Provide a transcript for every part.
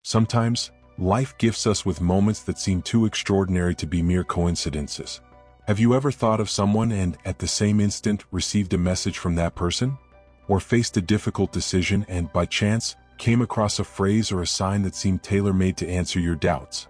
Sometimes, life gifts us with moments that seem too extraordinary to be mere coincidences. Have you ever thought of someone and, at the same instant, received a message from that person? Or faced a difficult decision and, by chance, came across a phrase or a sign that seemed tailor-made to answer your doubts?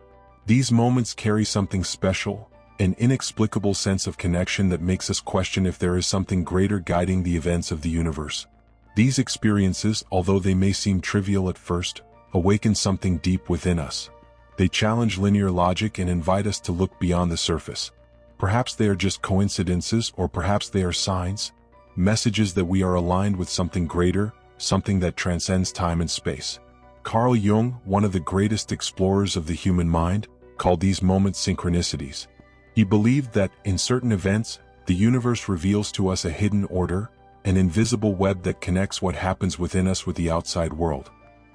These moments carry something special, an inexplicable sense of connection that makes us question if there is something greater guiding the events of the universe. These experiences, although they may seem trivial at first, awaken something deep within us. They challenge linear logic and invite us to look beyond the surface. Perhaps they are just coincidences, or perhaps they are signs, messages that we are aligned with something greater, something that transcends time and space. Carl Jung, one of the greatest explorers of the human mind, called these moments synchronicities. He believed that, in certain events, the universe reveals to us a hidden order, an invisible web that connects what happens within us with the outside world.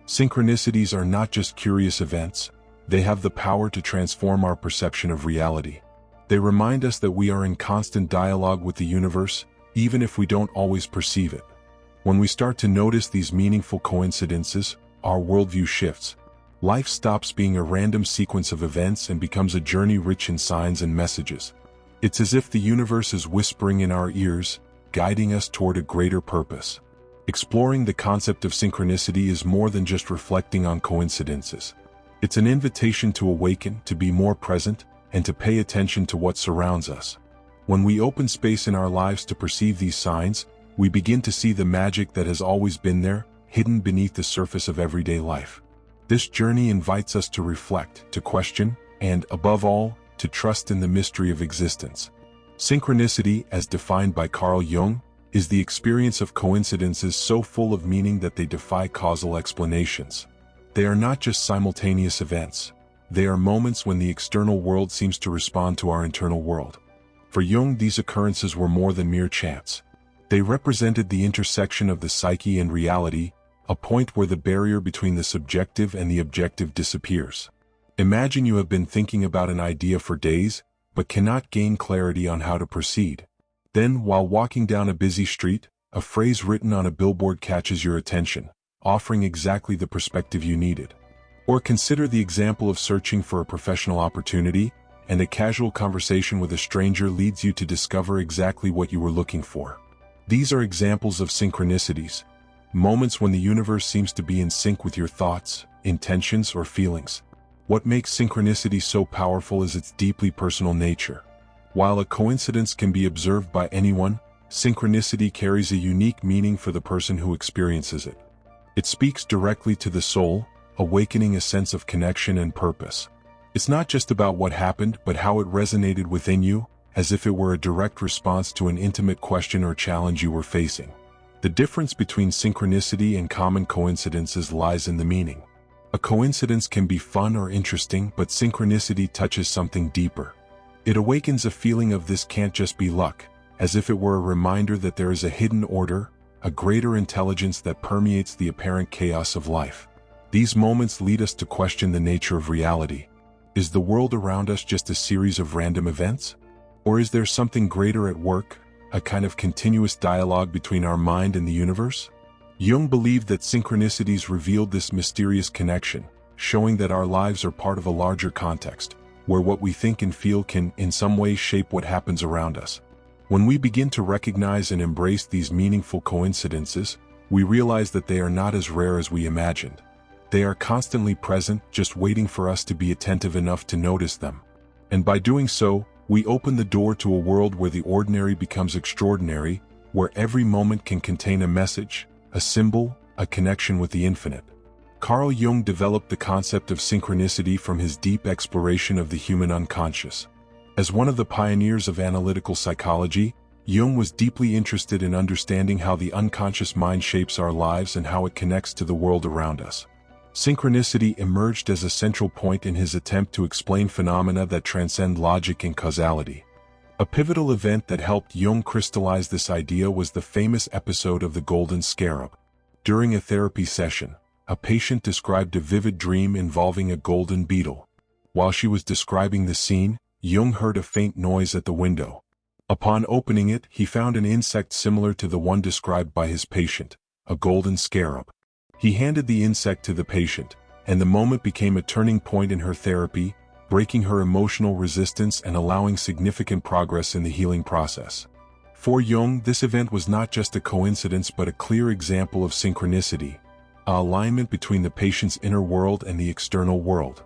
Synchronicities are not just curious events, they have the power to transform our perception of reality. They remind us that we are in constant dialogue with the universe, even if we don't always perceive it. When we start to notice these meaningful coincidences, our worldview shifts. Life stops being a random sequence of events and becomes a journey rich in signs and messages. It's as if the universe is whispering in our ears, guiding us toward a greater purpose. Exploring the concept of synchronicity is more than just reflecting on coincidences. It's an invitation to awaken, to be more present, and to pay attention to what surrounds us. When we open space in our lives to perceive these signs, we begin to see the magic that has always been there, hidden beneath the surface of everyday life. This journey invites us to reflect, to question, and, above all, to trust in the mystery of existence. Synchronicity, as defined by Carl Jung, is the experience of coincidences so full of meaning that they defy causal explanations. They are not just simultaneous events. They are moments when the external world seems to respond to our internal world. For Jung, these occurrences were more than mere chance. They represented the intersection of the psyche and reality, a point where the barrier between the subjective and the objective disappears. Imagine you have been thinking about an idea for days, but cannot gain clarity on how to proceed. Then, while walking down a busy street, a phrase written on a billboard catches your attention, offering exactly the perspective you needed. Or consider the example of searching for a professional opportunity, and a casual conversation with a stranger leads you to discover exactly what you were looking for. These are examples of synchronicities, moments when the universe seems to be in sync with your thoughts, intentions, or feelings. What makes synchronicity so powerful is its deeply personal nature. While a coincidence can be observed by anyone, synchronicity carries a unique meaning for the person who experiences it. It speaks directly to the soul, awakening a sense of connection and purpose. It's not just about what happened, but how it resonated within you, as if it were a direct response to an intimate question or challenge you were facing. The difference between synchronicity and common coincidences lies in the meaning. A coincidence can be fun or interesting, but synchronicity touches something deeper. It awakens a feeling of this can't just be luck, as if it were a reminder that there is a hidden order, a greater intelligence that permeates the apparent chaos of life. These moments lead us to question the nature of reality. Is the world around us just a series of random events? Or is there something greater at work, a kind of continuous dialogue between our mind and the universe? Jung believed that synchronicities revealed this mysterious connection, showing that our lives are part of a larger context, where what we think and feel can, in some way, shape what happens around us. When we begin to recognize and embrace these meaningful coincidences, we realize that they are not as rare as we imagined. They are constantly present, just waiting for us to be attentive enough to notice them. And by doing so, we open the door to a world where the ordinary becomes extraordinary, where every moment can contain a message, a symbol, a connection with the infinite. Carl Jung developed the concept of synchronicity from his deep exploration of the human unconscious. As one of the pioneers of analytical psychology, Jung was deeply interested in understanding how the unconscious mind shapes our lives and how it connects to the world around us. Synchronicity emerged as a central point in his attempt to explain phenomena that transcend logic and causality. A pivotal event that helped Jung crystallize this idea was the famous episode of the Golden Scarab. During a therapy session, a patient described a vivid dream involving a golden beetle. While she was describing the scene, Jung heard a faint noise at the window. Upon opening it, he found an insect similar to the one described by his patient, a golden scarab. He handed the insect to the patient, and the moment became a turning point in her therapy, breaking her emotional resistance and allowing significant progress in the healing process. For Jung, this event was not just a coincidence but a clear example of synchronicity, an alignment between the patient's inner world and the external world.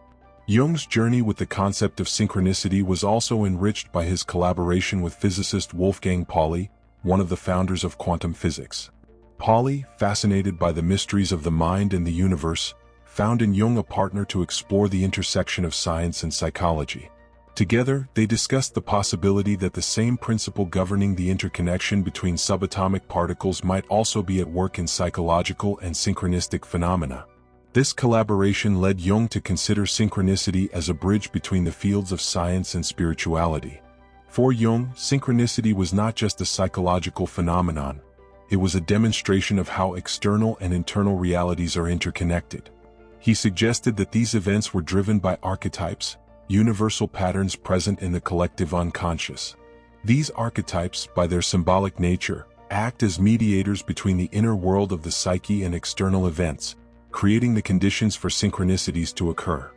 Jung's journey with the concept of synchronicity was also enriched by his collaboration with physicist Wolfgang Pauli, one of the founders of quantum physics. Pauli, fascinated by the mysteries of the mind and the universe, found in Jung a partner to explore the intersection of science and psychology. Together, they discussed the possibility that the same principle governing the interconnection between subatomic particles might also be at work in psychological and synchronistic phenomena. This collaboration led Jung to consider synchronicity as a bridge between the fields of science and spirituality. For Jung, synchronicity was not just a psychological phenomenon, it was a demonstration of how external and internal realities are interconnected. He suggested that these events were driven by archetypes, universal patterns present in the collective unconscious. These archetypes, by their symbolic nature, act as mediators between the inner world of the psyche and external events, creating the conditions for synchronicities to occur.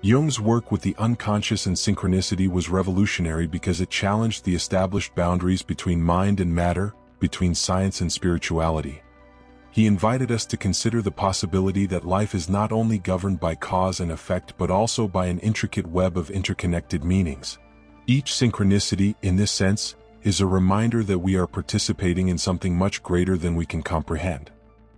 Jung's work with the unconscious and synchronicity was revolutionary because it challenged the established boundaries between mind and matter, between science and spirituality. He invited us to consider the possibility that life is not only governed by cause and effect but also by an intricate web of interconnected meanings. Each synchronicity, in this sense, is a reminder that we are participating in something much greater than we can comprehend.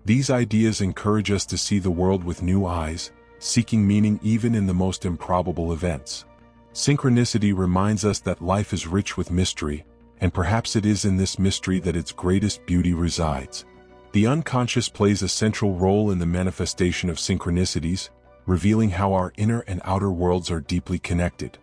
These ideas encourage us to see the world with new eyes, seeking meaning even in the most improbable events. Synchronicity reminds us that life is rich with mystery, and perhaps it is in this mystery that its greatest beauty resides. The unconscious plays a central role in the manifestation of synchronicities, revealing how our inner and outer worlds are deeply connected.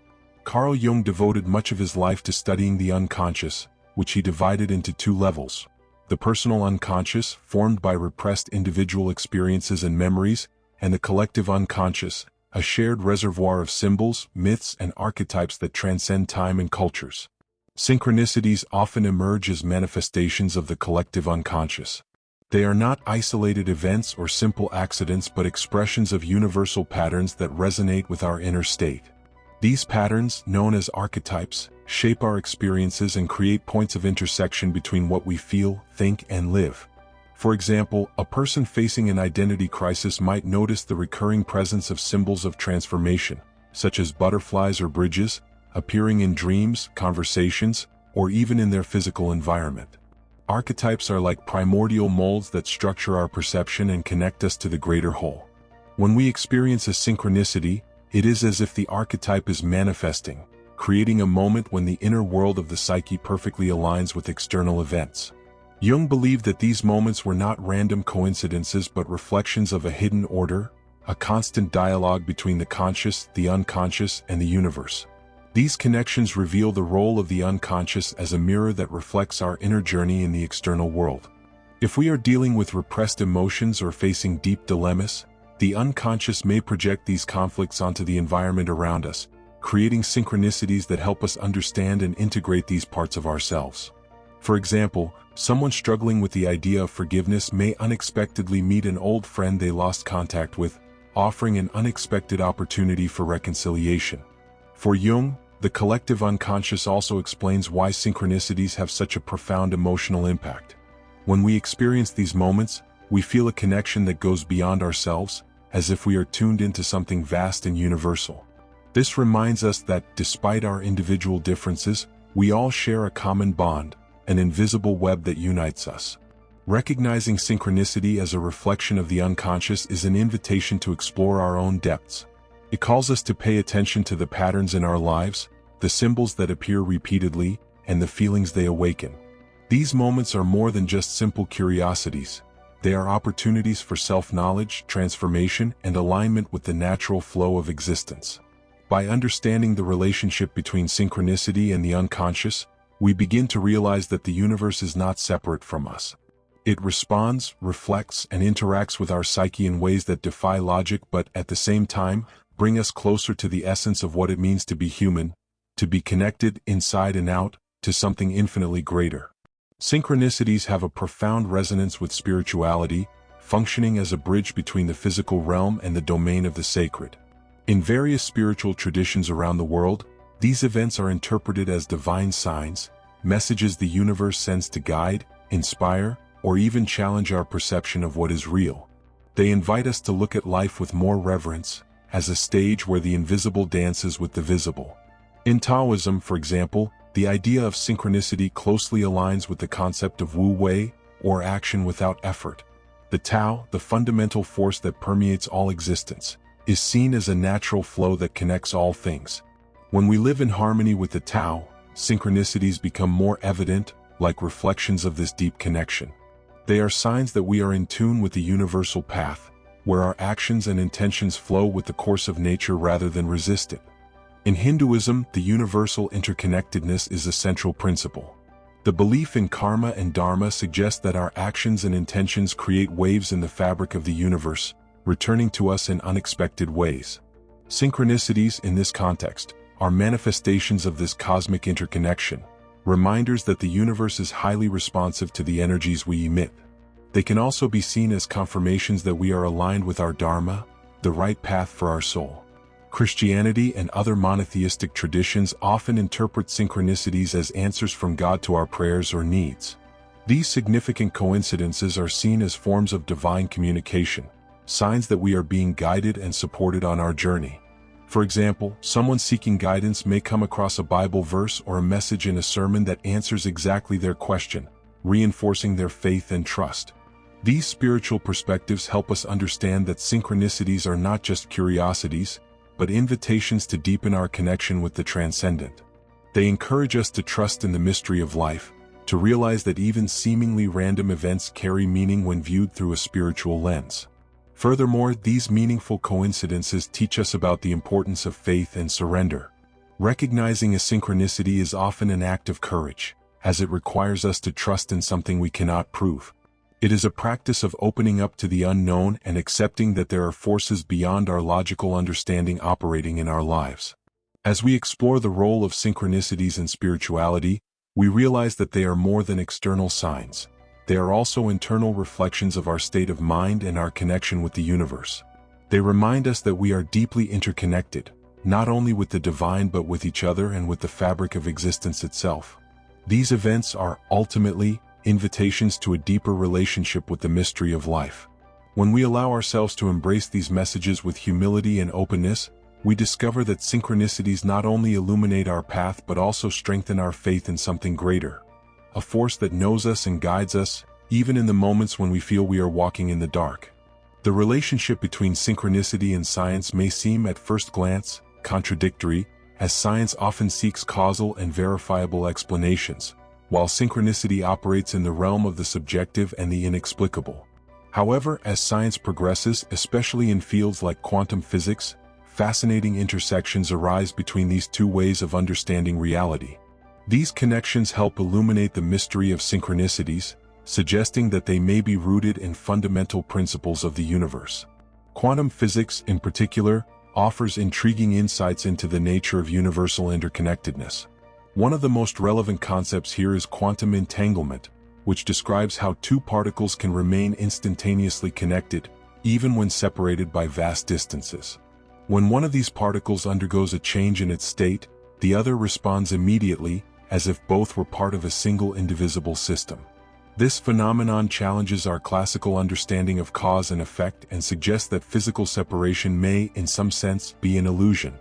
Carl Jung devoted much of his life to studying the unconscious, which he divided into two levels: the personal unconscious, formed by repressed individual experiences and memories, and the collective unconscious, a shared reservoir of symbols, myths, and archetypes that transcend time and cultures. Synchronicities often emerge as manifestations of the collective unconscious. They are not isolated events or simple accidents but expressions of universal patterns that resonate with our inner state. These patterns, known as archetypes, shape our experiences and create points of intersection between what we feel, think, and live. For example, a person facing an identity crisis might notice the recurring presence of symbols of transformation, such as butterflies or bridges, appearing in dreams, conversations, or even in their physical environment. Archetypes are like primordial molds that structure our perception and connect us to the greater whole. When we experience a synchronicity, it is as if the archetype is manifesting, creating a moment when the inner world of the psyche perfectly aligns with external events. Jung believed that these moments were not random coincidences but reflections of a hidden order, a constant dialogue between the conscious, the unconscious, and the universe. These connections reveal the role of the unconscious as a mirror that reflects our inner journey in the external world. If we are dealing with repressed emotions or facing deep dilemmas, the unconscious may project these conflicts onto the environment around us, creating synchronicities that help us understand and integrate these parts of ourselves. For example, someone struggling with the idea of forgiveness may unexpectedly meet an old friend they lost contact with, offering an unexpected opportunity for reconciliation. For Jung, the collective unconscious also explains why synchronicities have such a profound emotional impact. When we experience these moments, we feel a connection that goes beyond ourselves, as if we are tuned into something vast and universal. This reminds us that, despite our individual differences, we all share a common bond, an invisible web that unites us. Recognizing synchronicity as a reflection of the unconscious is an invitation to explore our own depths. It calls us to pay attention to the patterns in our lives, the symbols that appear repeatedly, and the feelings they awaken. These moments are more than just simple curiosities. They are opportunities for self-knowledge, transformation, and alignment with the natural flow of existence. By understanding the relationship between synchronicity and the unconscious, we begin to realize that the universe is not separate from us. It responds, reflects, and interacts with our psyche in ways that defy logic but, at the same time, bring us closer to the essence of what it means to be human, to be connected inside and out, to something infinitely greater. Synchronicities have a profound resonance with spirituality, functioning as a bridge between the physical realm and the domain of the sacred. In various spiritual traditions around the world, these events are interpreted as divine signs, messages the universe sends to guide, inspire, or even challenge our perception of what is real. They invite us to look at life with more reverence, as a stage where the invisible dances with the visible. In Taoism, for example, the idea of synchronicity closely aligns with the concept of wu wei, or action without effort. The Tao, the fundamental force that permeates all existence, is seen as a natural flow that connects all things. When we live in harmony with the Tao, synchronicities become more evident, like reflections of this deep connection. They are signs that we are in tune with the universal path, where our actions and intentions flow with the course of nature rather than resist it. In Hinduism, the universal interconnectedness is a central principle. The belief in karma and dharma suggests that our actions and intentions create waves in the fabric of the universe, returning to us in unexpected ways. Synchronicities, in this context, are manifestations of this cosmic interconnection, reminders that the universe is highly responsive to the energies we emit. They can also be seen as confirmations that we are aligned with our dharma, the right path for our soul. Christianity and other monotheistic traditions often interpret synchronicities as answers from God to our prayers or needs. These significant coincidences are seen as forms of divine communication, signs that we are being guided and supported on our journey. For example, someone seeking guidance may come across a Bible verse or a message in a sermon that answers exactly their question, reinforcing their faith and trust. These spiritual perspectives help us understand that synchronicities are not just curiosities, but invitations to deepen our connection with the transcendent. They encourage us to trust in the mystery of life, to realize that even seemingly random events carry meaning when viewed through a spiritual lens. Furthermore, these meaningful coincidences teach us about the importance of faith and surrender. Recognizing a synchronicity is often an act of courage, as it requires us to trust in something we cannot prove. It is a practice of opening up to the unknown and accepting that there are forces beyond our logical understanding operating in our lives. As we explore the role of synchronicities in spirituality, we realize that they are more than external signs. They are also internal reflections of our state of mind and our connection with the universe. They remind us that we are deeply interconnected, not only with the divine but with each other and with the fabric of existence itself. These events are, ultimately, invitations to a deeper relationship with the mystery of life. When we allow ourselves to embrace these messages with humility and openness, we discover that synchronicities not only illuminate our path but also strengthen our faith in something greater, a force that knows us and guides us, even in the moments when we feel we are walking in the dark. The relationship between synchronicity and science may seem at first glance contradictory, as science often seeks causal and verifiable explanations, while synchronicity operates in the realm of the subjective and the inexplicable. However, as science progresses, especially in fields like quantum physics, fascinating intersections arise between these two ways of understanding reality. These connections help illuminate the mystery of synchronicities, suggesting that they may be rooted in fundamental principles of the universe. Quantum physics, in particular, offers intriguing insights into the nature of universal interconnectedness. One of the most relevant concepts here is quantum entanglement, which describes how two particles can remain instantaneously connected, even when separated by vast distances. When one of these particles undergoes a change in its state, the other responds immediately, as if both were part of a single indivisible system. This phenomenon challenges our classical understanding of cause and effect and suggests that physical separation may, in some sense, be an illusion.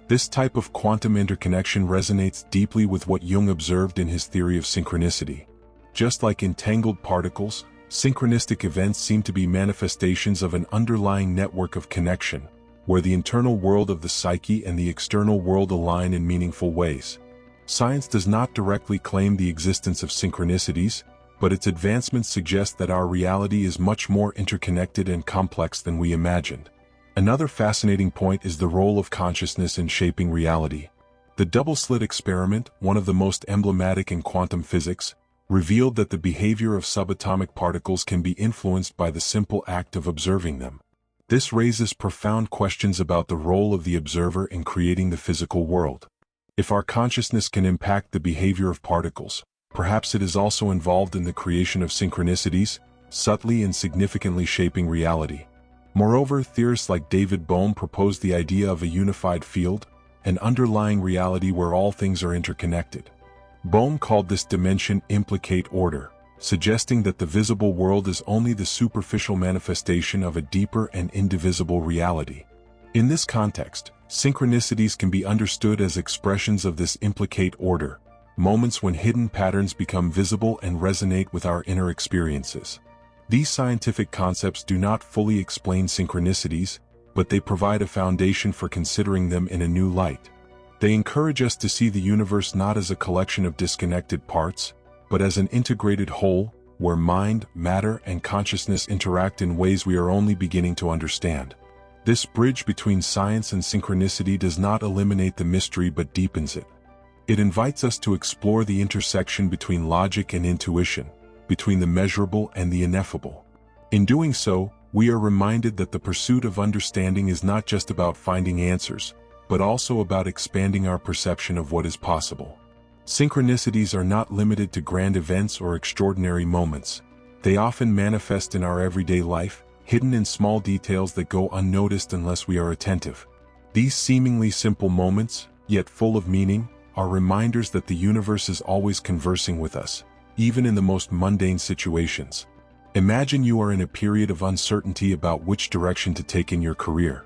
This type of quantum interconnection resonates deeply with what Jung observed in his theory of synchronicity. Just like entangled particles, synchronistic events seem to be manifestations of an underlying network of connection, where the internal world of the psyche and the external world align in meaningful ways. Science does not directly claim the existence of synchronicities, but its advancements suggest that our reality is much more interconnected and complex than we imagined. Another fascinating point is the role of consciousness in shaping reality. The double-slit experiment, one of the most emblematic in quantum physics, revealed that the behavior of subatomic particles can be influenced by the simple act of observing them. This raises profound questions about the role of the observer in creating the physical world. If our consciousness can impact the behavior of particles, perhaps it is also involved in the creation of synchronicities, subtly and significantly shaping reality. Moreover, theorists like David Bohm proposed the idea of a unified field, an underlying reality where all things are interconnected. Bohm called this dimension implicate order, suggesting that the visible world is only the superficial manifestation of a deeper and indivisible reality. In this context, synchronicities can be understood as expressions of this implicate order, moments when hidden patterns become visible and resonate with our inner experiences. These scientific concepts do not fully explain synchronicities, but they provide a foundation for considering them in a new light. They encourage us to see the universe not as a collection of disconnected parts, but as an integrated whole, where mind, matter, and consciousness interact in ways we are only beginning to understand. This bridge between science and synchronicity does not eliminate the mystery but deepens it. It invites us to explore the intersection between logic and intuition, between the measurable and the ineffable. In doing so, we are reminded that the pursuit of understanding is not just about finding answers, but also about expanding our perception of what is possible. Synchronicities are not limited to grand events or extraordinary moments. They often manifest in our everyday life, hidden in small details that go unnoticed unless we are attentive. These seemingly simple moments, yet full of meaning, are reminders that the universe is always conversing with us, even in the most mundane situations. Imagine you are in a period of uncertainty about which direction to take in your career.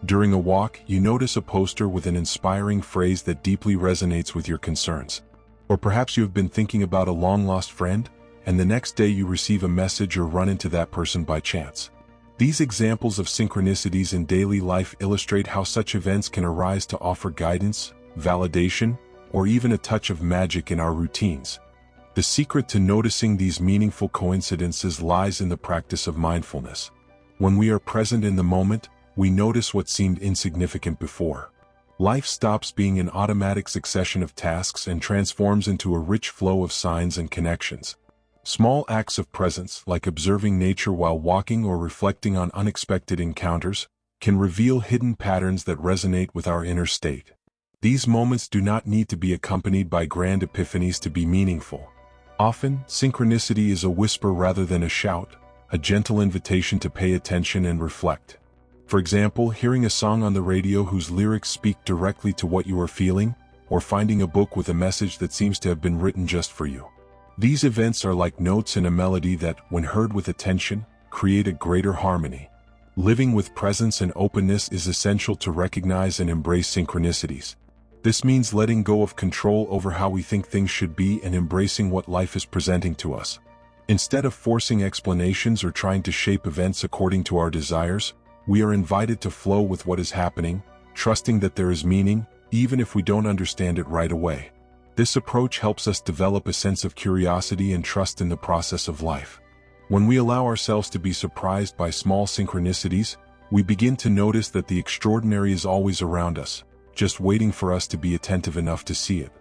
During a walk, you notice a poster with an inspiring phrase that deeply resonates with your concerns. Or perhaps you have been thinking about a long-lost friend, and the next day you receive a message or run into that person by chance. These examples of synchronicities in daily life illustrate how such events can arise to offer guidance, validation, or even a touch of magic in our routines. The secret to noticing these meaningful coincidences lies in the practice of mindfulness. When we are present in the moment, we notice what seemed insignificant before. Life stops being an automatic succession of tasks and transforms into a rich flow of signs and connections. Small acts of presence, like observing nature while walking or reflecting on unexpected encounters, can reveal hidden patterns that resonate with our inner state. These moments do not need to be accompanied by grand epiphanies to be meaningful. Often, synchronicity is a whisper rather than a shout, a gentle invitation to pay attention and reflect. For example, hearing a song on the radio whose lyrics speak directly to what you are feeling, or finding a book with a message that seems to have been written just for you. These events are like notes in a melody that, when heard with attention, create a greater harmony. Living with presence and openness is essential to recognize and embrace synchronicities. This means letting go of control over how we think things should be and embracing what life is presenting to us. Instead of forcing explanations or trying to shape events according to our desires, we are invited to flow with what is happening, trusting that there is meaning, even if we don't understand it right away. This approach helps us develop a sense of curiosity and trust in the process of life. When we allow ourselves to be surprised by small synchronicities, we begin to notice that the extraordinary is always around us, just waiting for us to be attentive enough to see it.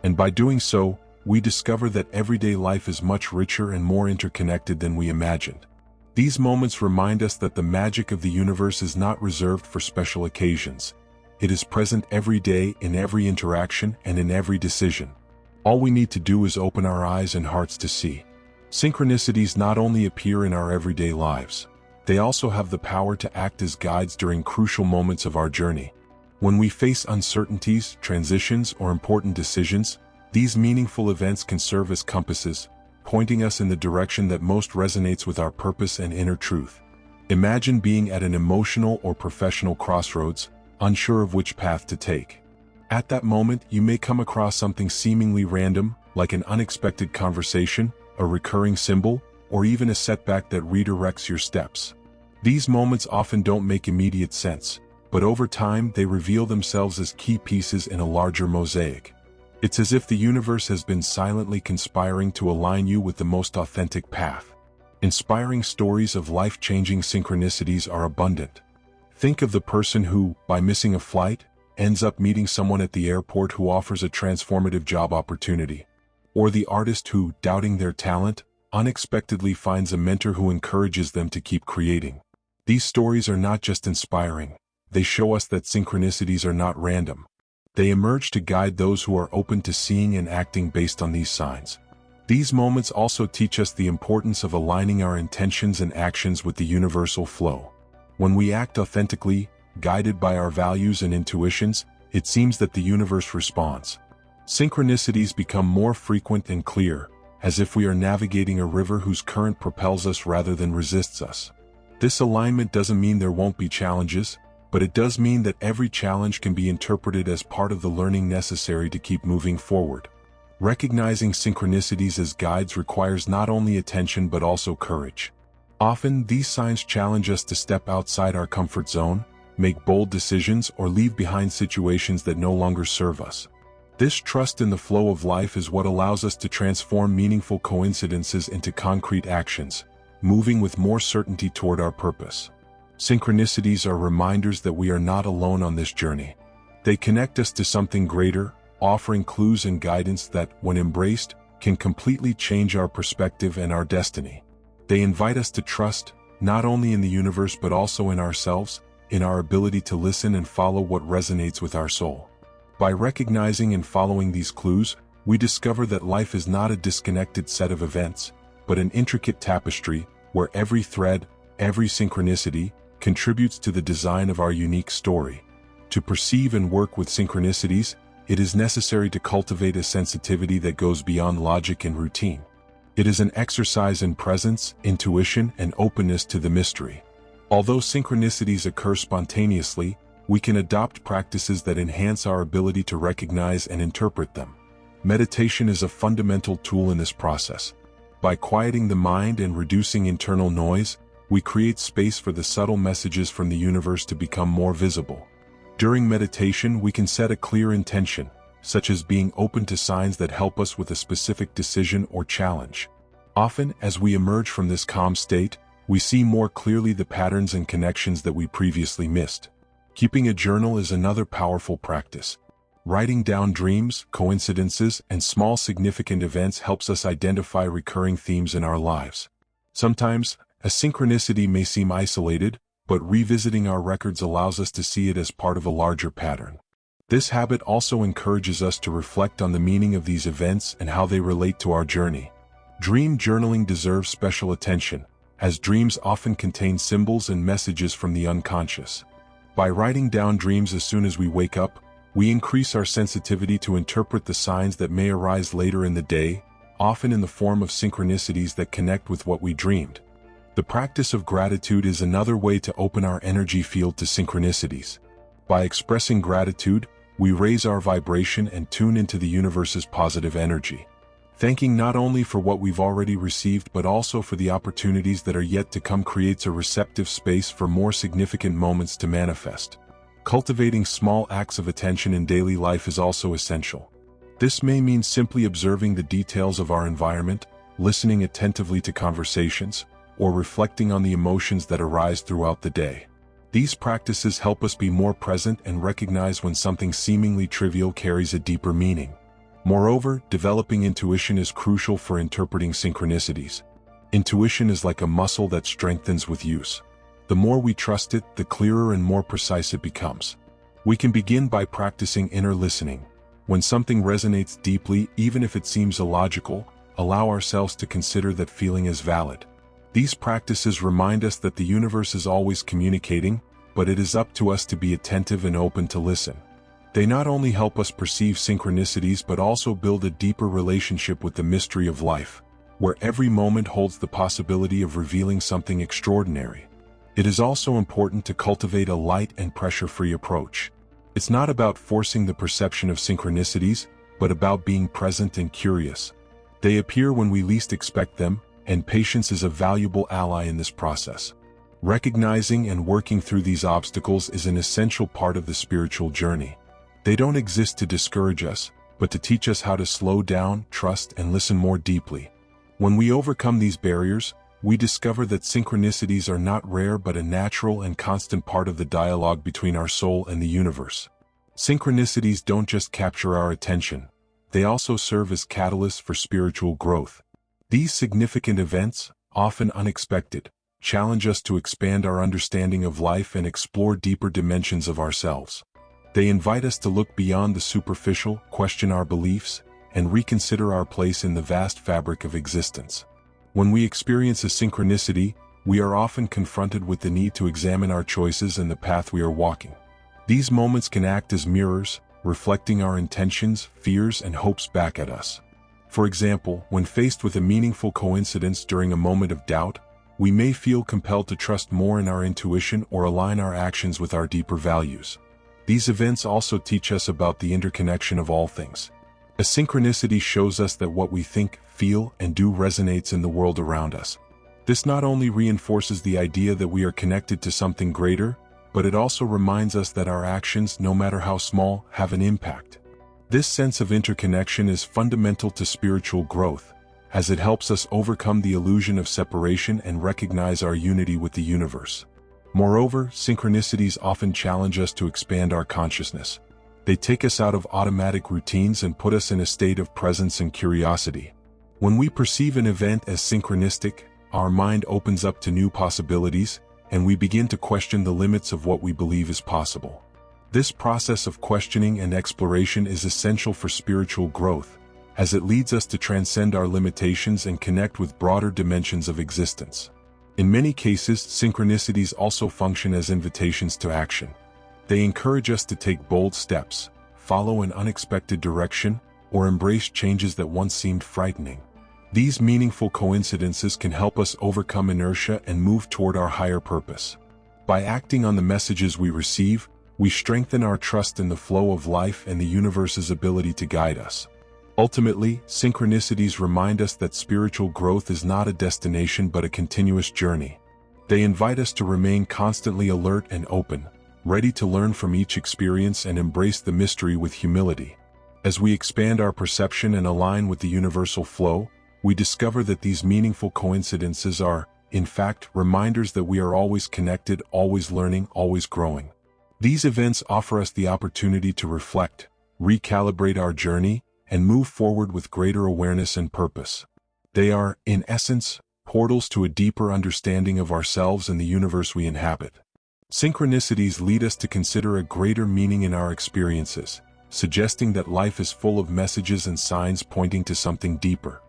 And by doing so, we discover that everyday life is much richer and more interconnected than we imagined. These moments remind us that the magic of the universe is not reserved for special occasions. It is present every day in every interaction and in every decision. All we need to do is open our eyes and hearts to see. Synchronicities not only appear in our everyday lives, they also have the power to act as guides during crucial moments of our journey. When we face uncertainties, transitions, or important decisions, these meaningful events can serve as compasses, pointing us in the direction that most resonates with our purpose and inner truth. Imagine being at an emotional or professional crossroads, unsure of which path to take. At that moment, you may come across something seemingly random, like an unexpected conversation, a recurring symbol, or even a setback that redirects your steps. These moments often don't make immediate sense, but over time they reveal themselves as key pieces in a larger mosaic. It's as if the universe has been silently conspiring to align you with the most authentic path. Inspiring stories of life-changing synchronicities are abundant. Think of the person who, by missing a flight, ends up meeting someone at the airport who offers a transformative job opportunity. Or the artist who, doubting their talent, unexpectedly finds a mentor who encourages them to keep creating. These stories are not just inspiring. They show us that synchronicities are not random. They emerge to guide those who are open to seeing and acting based on these signs. These moments also teach us the importance of aligning our intentions and actions with the universal flow. When we act authentically, guided by our values and intuitions, it seems that the universe responds. Synchronicities become more frequent and clear, as if we are navigating a river whose current propels us rather than resists us. This alignment doesn't mean there won't be challenges, but it does mean that every challenge can be interpreted as part of the learning necessary to keep moving forward. Recognizing synchronicities as guides requires not only attention but also courage. Often, these signs challenge us to step outside our comfort zone, make bold decisions, or leave behind situations that no longer serve us. This trust in the flow of life is what allows us to transform meaningful coincidences into concrete actions, moving with more certainty toward our purpose. Synchronicities are reminders that we are not alone on this journey. They connect us to something greater, offering clues and guidance that, when embraced, can completely change our perspective and our destiny. They invite us to trust, not only in the universe but also in ourselves, in our ability to listen and follow what resonates with our soul. By recognizing and following these clues, we discover that life is not a disconnected set of events, but an intricate tapestry, where every thread, every synchronicity, contributes to the design of our unique story. To perceive and work with synchronicities, it is necessary to cultivate a sensitivity that goes beyond logic and routine. It is an exercise in presence, intuition, and openness to the mystery. Although synchronicities occur spontaneously, we can adopt practices that enhance our ability to recognize and interpret them. Meditation is a fundamental tool in this process. By quieting the mind and reducing internal noise, we create space for the subtle messages from the universe to become more visible. During meditation, we can set a clear intention, such as being open to signs that help us with a specific decision or challenge. Often, as we emerge from this calm state, we see more clearly the patterns and connections that we previously missed. Keeping a journal is another powerful practice. Writing down dreams, coincidences, and small significant events helps us identify recurring themes in our lives. Sometimes, a synchronicity may seem isolated, but revisiting our records allows us to see it as part of a larger pattern. This habit also encourages us to reflect on the meaning of these events and how they relate to our journey. Dream journaling deserves special attention, as dreams often contain symbols and messages from the unconscious. By writing down dreams as soon as we wake up, we increase our sensitivity to interpret the signs that may arise later in the day, often in the form of synchronicities that connect with what we dreamed. The practice of gratitude is another way to open our energy field to synchronicities. By expressing gratitude, we raise our vibration and tune into the universe's positive energy. Thanking not only for what we've already received but also for the opportunities that are yet to come creates a receptive space for more significant moments to manifest. Cultivating small acts of attention in daily life is also essential. This may mean simply observing the details of our environment, listening attentively to conversations, or reflecting on the emotions that arise throughout the day. These practices help us be more present and recognize when something seemingly trivial carries a deeper meaning. Moreover, developing intuition is crucial for interpreting synchronicities. Intuition is like a muscle that strengthens with use. The more we trust it, the clearer and more precise it becomes. We can begin by practicing inner listening. When something resonates deeply, even if it seems illogical, allow ourselves to consider that feeling as valid. These practices remind us that the universe is always communicating, but it is up to us to be attentive and open to listen. They not only help us perceive synchronicities but also build a deeper relationship with the mystery of life, where every moment holds the possibility of revealing something extraordinary. It is also important to cultivate a light and pressure-free approach. It's not about forcing the perception of synchronicities, but about being present and curious. They appear when we least expect them, and patience is a valuable ally in this process. Recognizing and working through these obstacles is an essential part of the spiritual journey. They don't exist to discourage us, but to teach us how to slow down, trust, and listen more deeply. When we overcome these barriers, we discover that synchronicities are not rare but a natural and constant part of the dialogue between our soul and the universe. Synchronicities don't just capture our attention, they also serve as catalysts for spiritual growth. These significant events, often unexpected, challenge us to expand our understanding of life and explore deeper dimensions of ourselves. They invite us to look beyond the superficial, question our beliefs, and reconsider our place in the vast fabric of existence. When we experience a synchronicity, we are often confronted with the need to examine our choices and the path we are walking. These moments can act as mirrors, reflecting our intentions, fears, and hopes back at us. For example, when faced with a meaningful coincidence during a moment of doubt, we may feel compelled to trust more in our intuition or align our actions with our deeper values. These events also teach us about the interconnection of all things. A synchronicity shows us that what we think, feel, and do resonates in the world around us. This not only reinforces the idea that we are connected to something greater, but it also reminds us that our actions, no matter how small, have an impact. This sense of interconnection is fundamental to spiritual growth, as it helps us overcome the illusion of separation and recognize our unity with the universe. Moreover, synchronicities often challenge us to expand our consciousness. They take us out of automatic routines and put us in a state of presence and curiosity. When we perceive an event as synchronistic, our mind opens up to new possibilities, and we begin to question the limits of what we believe is possible. This process of questioning and exploration is essential for spiritual growth, as it leads us to transcend our limitations and connect with broader dimensions of existence. In many cases, synchronicities also function as invitations to action. They encourage us to take bold steps, follow an unexpected direction, or embrace changes that once seemed frightening. These meaningful coincidences can help us overcome inertia and move toward our higher purpose. By acting on the messages we receive, we strengthen our trust in the flow of life and the universe's ability to guide us. Ultimately, synchronicities remind us that spiritual growth is not a destination but a continuous journey. They invite us to remain constantly alert and open, ready to learn from each experience and embrace the mystery with humility. As we expand our perception and align with the universal flow, we discover that these meaningful coincidences are, in fact, reminders that we are always connected, always learning, always growing. These events offer us the opportunity to reflect, recalibrate our journey, and move forward with greater awareness and purpose. They are, in essence, portals to a deeper understanding of ourselves and the universe we inhabit. Synchronicities lead us to consider a greater meaning in our experiences, suggesting that life is full of messages and signs pointing to something deeper.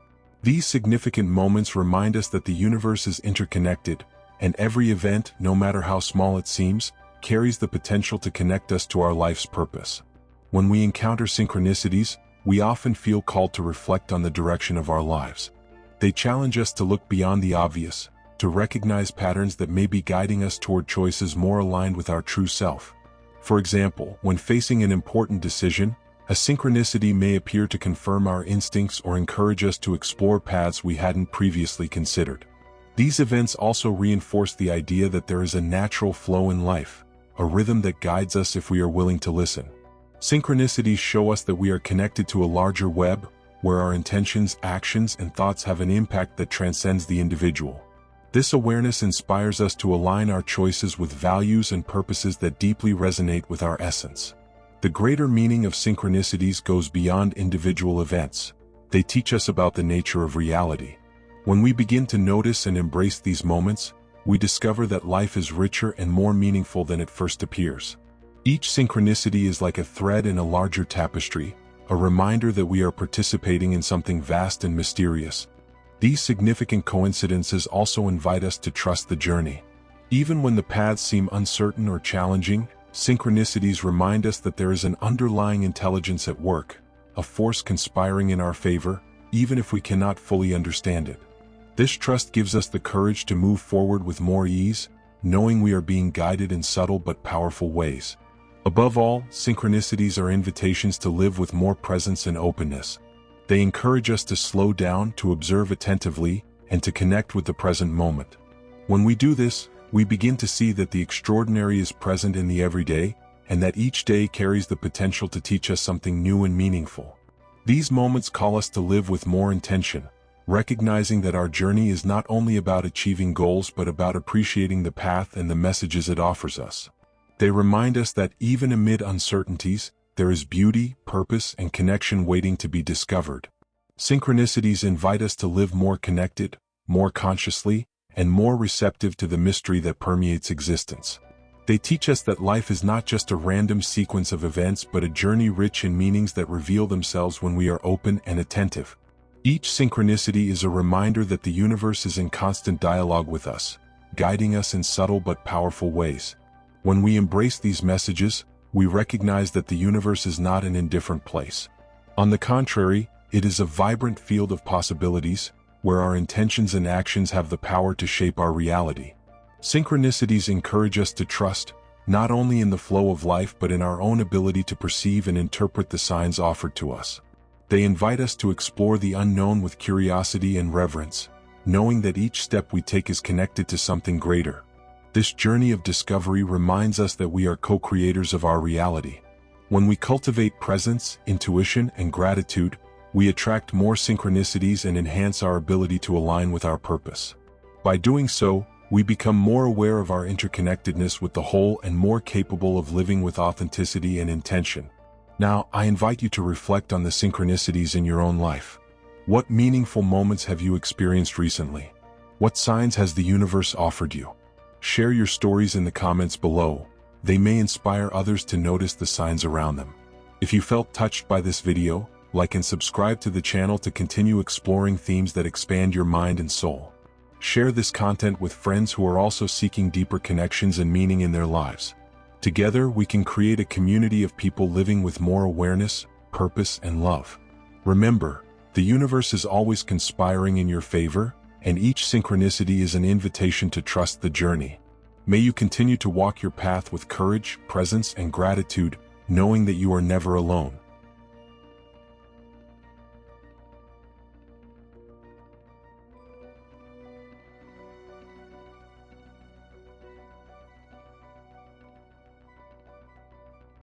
These significant moments remind us that the universe is interconnected, and every event, no matter how small it seems, carries the potential to connect us to our life's purpose. When we encounter synchronicities, we often feel called to reflect on the direction of our lives. They challenge us to look beyond the obvious, to recognize patterns that may be guiding us toward choices more aligned with our true self. For example, when facing an important decision, a synchronicity may appear to confirm our instincts or encourage us to explore paths we hadn't previously considered. These events also reinforce the idea that there is a natural flow in life, a rhythm that guides us if we are willing to listen. Synchronicities show us that we are connected to a larger web, where our intentions, actions, and thoughts have an impact that transcends the individual. This awareness inspires us to align our choices with values and purposes that deeply resonate with our essence. The greater meaning of synchronicities goes beyond individual events. They teach us about the nature of reality. When we begin to notice and embrace these moments, we discover that life is richer and more meaningful than it first appears. Each synchronicity is like a thread in a larger tapestry, a reminder that we are participating in something vast and mysterious. These significant coincidences also invite us to trust the journey. Even when the paths seem uncertain or challenging, synchronicities remind us that there is an underlying intelligence at work, a force conspiring in our favor, even if we cannot fully understand it. This trust gives us the courage to move forward with more ease, knowing we are being guided in subtle but powerful ways. Above all, synchronicities are invitations to live with more presence and openness. They encourage us to slow down, to observe attentively, and to connect with the present moment. When we do this, we begin to see that the extraordinary is present in the everyday, and that each day carries the potential to teach us something new and meaningful. These moments call us to live with more intention, recognizing that our journey is not only about achieving goals but about appreciating the path and the messages it offers us. They remind us that even amid uncertainties, there is beauty, purpose, and connection waiting to be discovered. Synchronicities invite us to live more connected, more consciously, and more receptive to the mystery that permeates existence. They teach us that life is not just a random sequence of events but a journey rich in meanings that reveal themselves when we are open and attentive. Each synchronicity is a reminder that the universe is in constant dialogue with us, guiding us in subtle but powerful ways. When we embrace these messages, we recognize that the universe is not an indifferent place. On the contrary, it is a vibrant field of possibilities, where our intentions and actions have the power to shape our reality. Synchronicities encourage us to trust, not only in the flow of life but in our own ability to perceive and interpret the signs offered to us. They invite us to explore the unknown with curiosity and reverence, knowing that each step we take is connected to something greater. This journey of discovery reminds us that we are co-creators of our reality. When we cultivate presence, intuition, and gratitude, we attract more synchronicities and enhance our ability to align with our purpose. By doing so, we become more aware of our interconnectedness with the whole and more capable of living with authenticity and intention. Now, I invite you to reflect on the synchronicities in your own life. What meaningful moments have you experienced recently? What signs has the universe offered you? Share your stories in the comments below. They may inspire others to notice the signs around them. If you felt touched by this video, like and subscribe to the channel to continue exploring themes that expand your mind and soul. Share this content with friends who are also seeking deeper connections and meaning in their lives. Together, we can create a community of people living with more awareness, purpose, and love. Remember, the universe is always conspiring in your favor, and each synchronicity is an invitation to trust the journey. May you continue to walk your path with courage, presence, and gratitude, knowing that you are never alone.